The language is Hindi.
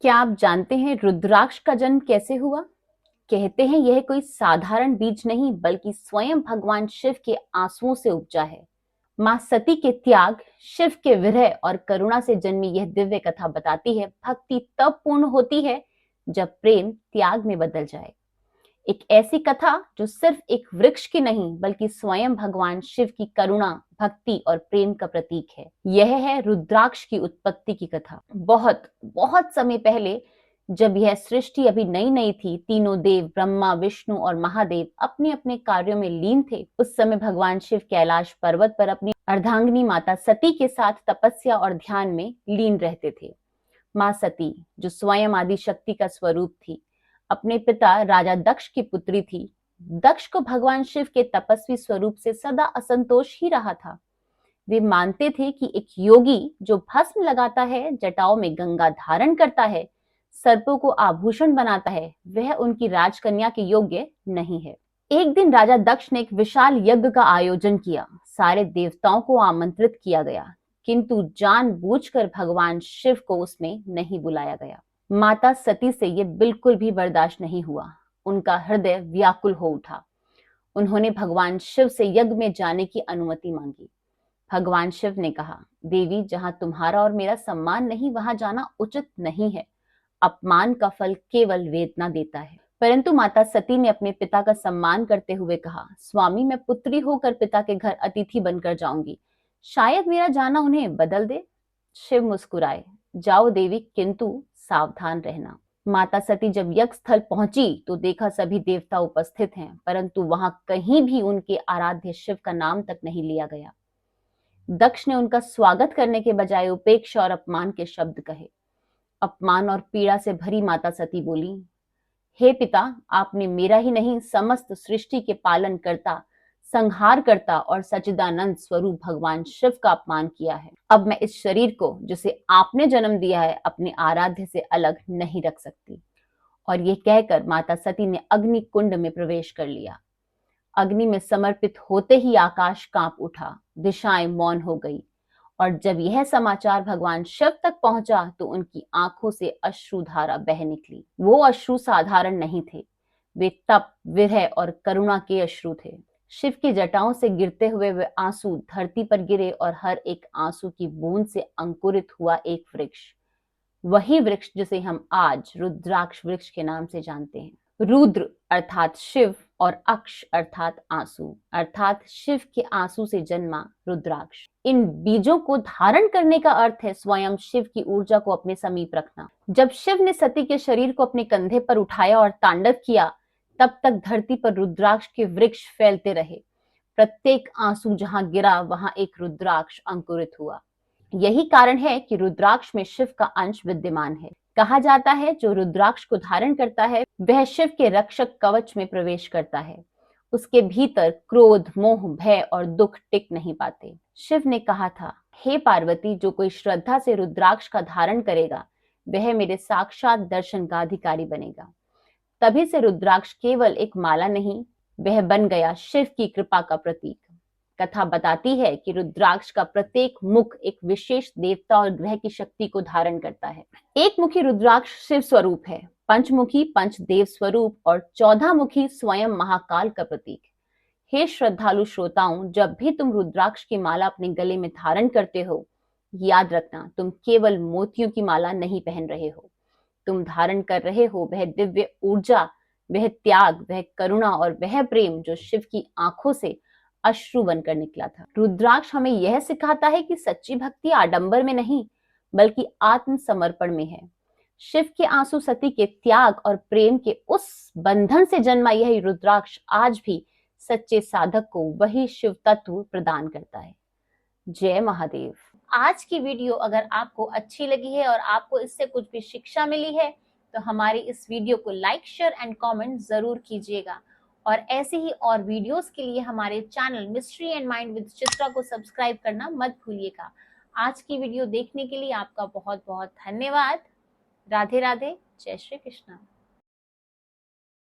क्या आप जानते हैं रुद्राक्ष का जन्म कैसे हुआ? कहते हैं यह कोई साधारण बीज नहीं बल्कि स्वयं भगवान शिव के आंसुओं से उपजा है। मां सती के त्याग, शिव के विरह और करुणा से जन्मी यह दिव्य कथा बताती है भक्ति तब पूर्ण होती है जब प्रेम त्याग में बदल जाए। एक ऐसी कथा जो सिर्फ एक वृक्ष की नहीं बल्कि स्वयं भगवान शिव की करुणा, भक्ति और प्रेम का प्रतीक है। यह है रुद्राक्ष की उत्पत्ति की कथा। बहुत बहुत समय पहले, जब यह सृष्टि अभी नई नई थी, तीनों देव ब्रह्मा, विष्णु और महादेव अपने अपने कार्यों में लीन थे। उस समय भगवान शिव कैलाश पर्वत पर अपनी अर्धांगिनी माता सती के साथ तपस्या और ध्यान में लीन रहते थे। मां सती, जो स्वयं आदि शक्ति का स्वरूप थी, अपने पिता राजा दक्ष की पुत्री थी। दक्ष को भगवान शिव के तपस्वी स्वरूप से सदा असंतोष ही रहा था। वे मानते थे कि एक योगी जो भस्म लगाता है, जटाओं में गंगा धारण करता है, सर्पों को आभूषण बनाता है, वह उनकी राजकन्या के योग्य नहीं है। एक दिन राजा दक्ष ने एक विशाल यज्ञ का आयोजन किया। सारे देवताओं को आमंत्रित किया गया, किंतु जानबूझकर भगवान शिव को उसमें नहीं बुलाया गया। माता सती से ये बिल्कुल भी बर्दाश्त नहीं हुआ। उनका हृदय व्याकुल हो उठा। उन्होंने भगवान शिव से यज्ञ में जाने की अनुमति मांगी। भगवान शिव ने कहा, देवी, जहां तुम्हारा और मेरा सम्मान नहीं, वहां जाना उचित नहीं है। अपमान का फल केवल वेदना देता है। परंतु माता सती ने अपने पिता का सम्मान करते हुए कहा, स्वामी, मैं पुत्री होकर पिता के घर अतिथि बनकर जाऊंगी। शायद मेरा जाना उन्हें बदल दे। शिव मुस्कुराए, जाओ देवी, किंतु सावधान रहना। माता सती जब यज्ञ स्थल पहुंची तो देखा सभी देवता उपस्थित हैं, परंतु वहां कहीं भी उनके आराध्य शिव का नाम तक नहीं लिया गया। दक्ष ने उनका स्वागत करने के बजाय उपेक्षा और अपमान के शब्द कहे। अपमान और पीड़ा से भरी माता सती बोली, हे पिता, आपने मेरा ही नहीं, समस्त सृष्टि के पालन करता, संहार करता और सच्चिदानंद स्वरूप भगवान शिव का अपमान किया है। अब मैं इस शरीर को, जिसे आपने जन्म दिया है, अपने आराध्य से अलग नहीं रख सकती। और ये कहकर माता सती ने अग्नि कुंड में प्रवेश कर लिया। अग्नि में समर्पित होते ही आकाश कांप उठा, दिशाएं मौन हो गई। और जब यह समाचार भगवान शिव तक पहुंचा तो उनकी आंखों से अश्रुधारा बह निकली। वो अश्रु साधारण नहीं थे, वे तप, विरह और करुणा के अश्रु थे। शिव की जटाओं से गिरते हुए वे आंसू धरती पर गिरे और हर एक आंसू की बूंद से अंकुरित हुआ एक वृक्ष। वही वृक्ष जिसे हम आज रुद्राक्ष वृक्ष के नाम से जानते हैं। रुद्र अर्थात शिव और अक्ष अर्थात आंसू, अर्थात शिव के आंसू से जन्मा रुद्राक्ष। इन बीजों को धारण करने का अर्थ है स्वयं शिव की ऊर्जा को अपने समीप रखना। जब शिव ने सती के शरीर को अपने कंधे पर उठाया और तांडव किया, तब तक धरती पर रुद्राक्ष के वृक्ष फैलते रहे। प्रत्येक आंसू जहां गिरा वहां एक रुद्राक्ष अंकुरित हुआ। यही कारण है कि रुद्राक्ष में शिव का अंश विद्यमान है। कहा जाता है, जो रुद्राक्ष को धारण करता है वह शिव के रक्षक कवच में प्रवेश करता है। उसके भीतर क्रोध, मोह, भय और दुख टिक नहीं पाते। शिव ने कहा था, हे पार्वती, जो कोई श्रद्धा से रुद्राक्ष का धारण करेगा वह मेरे साक्षात दर्शन का अधिकारी बनेगा। तभी से रुद्राक्ष केवल एक माला नहीं, वह बन गया शिव की कृपा का प्रतीक। कथा बताती है कि रुद्राक्ष का प्रत्येक मुख एक विशेष देवता और ग्रह की शक्ति को धारण करता है। एक मुखी रुद्राक्ष शिव स्वरूप है, पंचमुखी पंचदेव स्वरूप और 14 मुखी स्वयं महाकाल का प्रतीक। हे श्रद्धालु श्रोताओं, जब भी तुम रुद्राक्ष की माला अपने गले में धारण करते हो, याद रखना, तुम केवल मोतियों की माला नहीं पहन रहे हो। तुम धारण कर रहे हो वह दिव्य ऊर्जा, वह त्याग, वह करुणा और वह प्रेम जो शिव की आंखों से अश्रु बनकर निकला था। रुद्राक्ष हमें यह सिखाता है कि सच्ची भक्ति आडंबर में नहीं बल्कि आत्मसमर्पण में है। शिव के आंसू, सती के त्याग और प्रेम के उस बंधन से जन्मा यह रुद्राक्ष आज भी सच्चे साधक को वही शिव तत्व प्रदान करता है। जय महादेव। आज की वीडियो अगर आपको अच्छी लगी है और आपको इससे कुछ भी शिक्षा मिली है तो हमारी इस वीडियो को लाइक, शेयर एंड कमेंट जरूर कीजिएगा। और ऐसे ही और वीडियोस के लिए हमारे channel mystery and mind with Chitra को सब्सक्राइब करना मत भूलिएगा। आज की वीडियो देखने के लिए आपका बहुत बहुत धन्यवाद। राधे राधे, जय श्री कृष्णा।